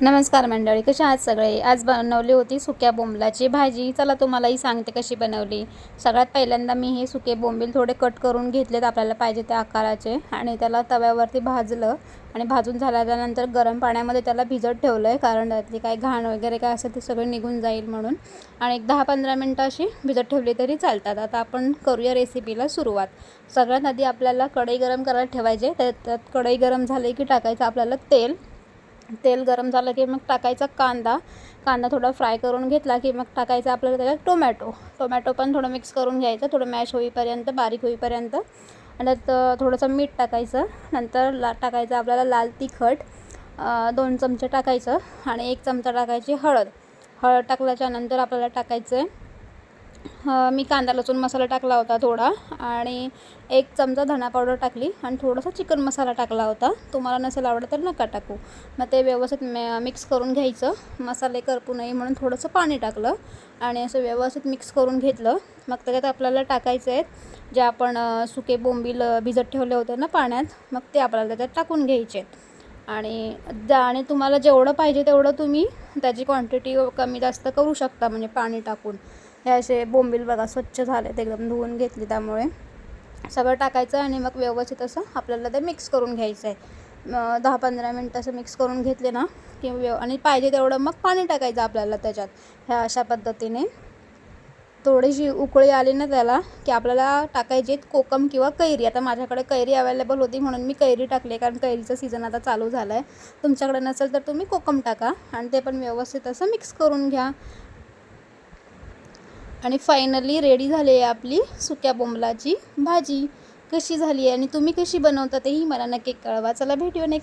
नमस्कार मंडळी, कशा आहात सगळे? आज बनवली होती सुक्या बोंबलाची भाजी. चला तुम्हालाही सांगते कशी बनवली. सगळ्यात पहिल्यांदा मी हे सुके बोंबील थोडे कट करून घेतलेत आपल्याला पाहिजे त्या आकाराचे आणि त्याला तव्यावरती भाजलं आणि भाजून झाल्यानंतर गरम पाण्यामध्ये त्याला भिजत ठेवलं आहे, कारण त्यातली काही घाण वगैरे काय असेल ते सगळं निघून जाईल म्हणून. आणि एक 10-15 मिनटं अशी भिजत ठेवली तरी चालतात. आता आपण करूया रेसिपीला सुरुवात. सगळ्यात आधी आपल्याला कढई गरम करायला ठेवायचे. त्यात कढई गरम झाली की टाकायचं आपल्याला तेल. तेल गरम झालं की मग टाकायचा कांदा थोडा फ्राय करून घेतला की मग टाकायचा आपल्याला त्याच्यात टोमॅटो पण थोडं मिक्स करून घ्यायचं, थोडं मॅश होईपर्यंत, बारीक होईपर्यंत. आणि त्यात थोडंसं मीठ टाकायचं. नंतर टाकायचं आपल्याला लाल तिखट 2 चमचे टाकायचं आणि 1 चमचा टाकायची हळद टाकल्याच्यानंतर आपल्याला टाकायचं आहे मी कांदा लसूण मसाला टाकला होता थोडा, आणि 1 चमचा धना पावडर टाकली आणि थोडासा चिकन मसाला टाकला होता. तुम्हाला नसेल आवडत तर नका टाकू. मग ते व्यवस्थित मिक्स करून घ्यायचं. मसाले करपू नये म्हणून थोडंसं पाणी टाकलं आणि असं व्यवस्थित मिक्स करून घेतलं. मग त्याच्यात आपल्याला टाकायचं आहे जे आपण सुके बोंबील भिजत ठेवले होते ना पाण्यात, मग ते आपल्याला त्याच्यात टाकून घ्यायचे. आणि तुम्हाला जेवढं पाहिजे तेवढं तुम्ही त्याची क्वांटिटी कमी जास्त करू शकता, म्हणजे पाणी टाकून. हे असे बोंबील बघा स्वच्छ झाले, ते एकदम धुवून घेतले, त्यामुळे सगळं टाकायचं आणि मग व्यवस्थित असं आपल्याला ते मिक्स करून घ्यायचं आहे. 10-15 मिनटं असं मिक्स करून घेतले ना की आणि पाहिजे तेवढं मग पाणी टाकायचं आपल्याला त्याच्यात. ह्या अशा पद्धतीने थोडीशी उकळी आली ना त्याला की आपल्याला टाकायची कोकम किंवा कैरी. आता माझ्याकडे कैरी अवेलेबल होती म्हणून मी कैरी टाकली, कारण कैरीचं सीझन आता चालू झालं आहे. तुमच्याकडे नसेल तर तुम्ही कोकम टाका आणि ते पण व्यवस्थित असं मिक्स करून घ्या. आणि फायनली रेडी झाली आहे आपली सुक्या बोंबलाची भाजी. कशी झाली आहे आणि तुम्ही कशी बनवता तेही मला नक्की कळवा. चला भेटूया नेक्स्ट.